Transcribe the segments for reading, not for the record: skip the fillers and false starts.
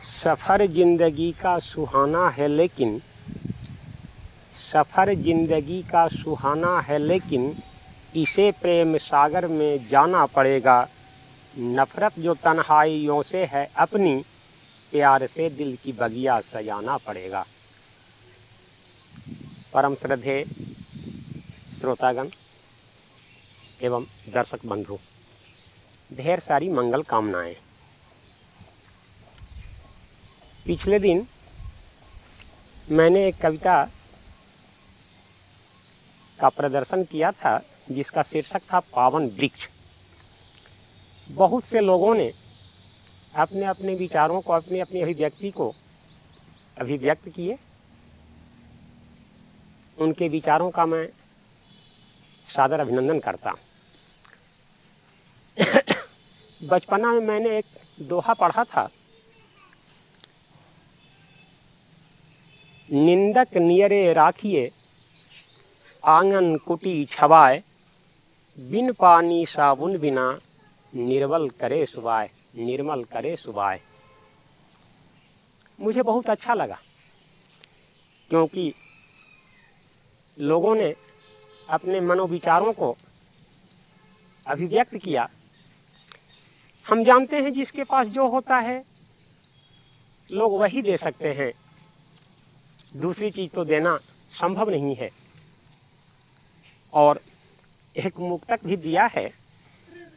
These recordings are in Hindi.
सफ़र ज़िंदगी का सुहाना है लेकिन सफ़र ज़िंदगी का सुहाना है लेकिन इसे प्रेम सागर में जाना पड़ेगा। नफ़रत जो तन्हाइयों से है अपनी, प्यार से दिल की बगिया सजाना पड़ेगा। परम श्रद्धेय श्रोतागण एवं दर्शक बंधु, ढेर सारी मंगल कामनाएं। पिछले दिन मैंने एक कविता का प्रदर्शन किया था जिसका शीर्षक था पावन वृक्ष। बहुत से लोगों ने अपने अपने विचारों को, अपनी अपनी अभिव्यक्ति को अभिव्यक्त किए। उनके विचारों का मैं सादर अभिनंदन करता हूँ। बचपना में मैंने एक दोहा पढ़ा था, निंदक नियरे राखिए आंगन कुटी छवाए, बिन पानी साबुन बिना निर्मल करे सुबाए, निर्मल करे सुबाए। मुझे बहुत अच्छा लगा क्योंकि लोगों ने अपने मनोविचारों को अभिव्यक्त किया। हम जानते हैं जिसके पास जो होता है लोग वही दे सकते हैं, दूसरी चीज़ तो देना संभव नहीं है। और एक मुक्तक भी दिया है,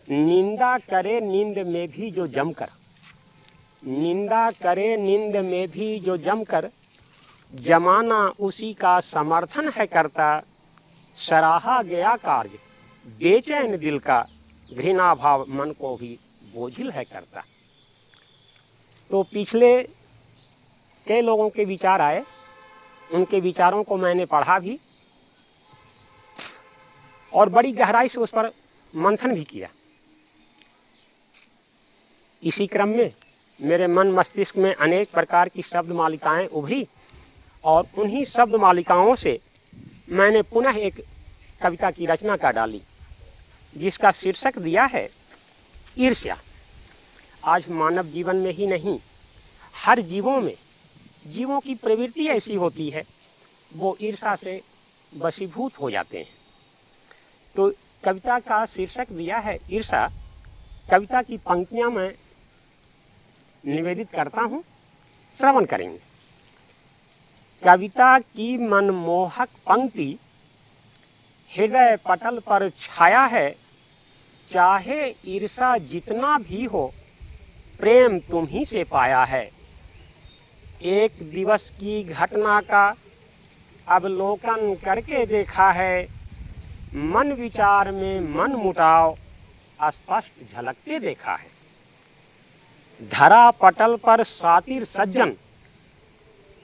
निंदा करे नींद में भी जो जमकर, निंदा करे नींद में भी जो जमकर, जमाना उसी का समर्थन है करता। सराहा गया कार्य बेचैन दिल का, घृणा भाव मन को भी बोझिल है करता। तो पिछले कई लोगों के विचार आए, उनके विचारों को मैंने पढ़ा भी और बड़ी गहराई से उस पर मंथन भी किया। इसी क्रम में मेरे मन मस्तिष्क में अनेक प्रकार की शब्द मालिकाएं उभरी और उन्हीं शब्द मालिकाओं से मैंने पुनः एक कविता की रचना कर डाली जिसका शीर्षक दिया है ईर्ष्या। आज मानव जीवन में ही नहीं, हर जीवों में, जीवों की प्रवृत्ति ऐसी होती है, वो ईर्ष्या से वशीभूत हो जाते हैं। तो कविता का शीर्षक दिया है ईर्ष्या। कविता की पंक्तियां मैं निवेदित करता हूं, श्रवण करेंगे। कविता की मनमोहक पंक्ति हृदय पटल पर छाया है, चाहे ईर्ष्या जितना भी हो प्रेम तुम ही से पाया है। एक दिवस की घटना का अवलोकन करके देखा है, मन विचार में मन मुटाव स्पष्ट झलकते देखा है। धरा पटल पर सातिर सज्जन,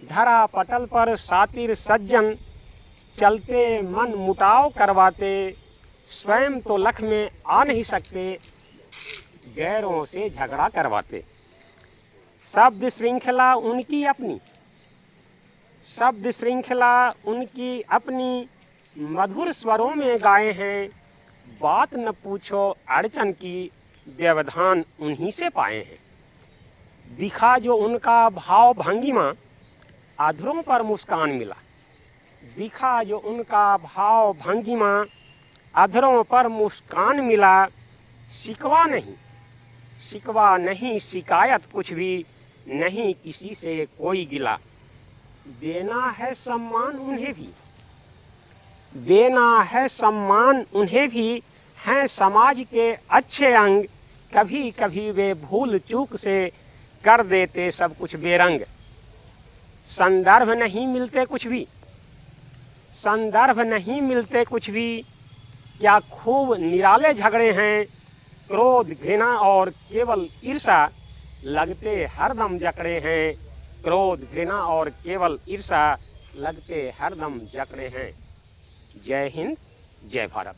धरा पटल पर सातिर सज्जन, चलते मन मुटाव करवाते, स्वयं तो लख में आ नहीं सकते, गैरों से झगड़ा करवाते। शब्द श्रृंखला उनकी अपनी, शब्द श्रृंखला उनकी अपनी, मधुर स्वरों में गाए हैं। बात न पूछो अड़चन की, व्यवधान उन्हीं से पाए हैं। दिखा जो उनका भाव भंगिमा, अधरों पर मुस्कान मिला। दिखा जो उनका भाव भंगिमा, अधरों पर मुस्कान मिला। शिकवा नहीं, शिकवा नहीं, शिकायत कुछ भी नहीं, किसी से कोई गिला। देना है सम्मान उन्हें भी, देना है सम्मान उन्हें भी, हैं समाज के अच्छे अंग। कभी कभी वे भूल चूक से कर देते सब कुछ बेरंग। संदर्भ नहीं मिलते कुछ भी, संदर्भ नहीं मिलते कुछ भी, क्या खूब निराले झगड़े हैं। क्रोध घृणा और केवल ईर्ष्या लगते हरदम जकड़े हैं। क्रोध घृणा और केवल ईर्ष्या लगते हरदम जकड़े हैं। जय हिंद, जय भारत।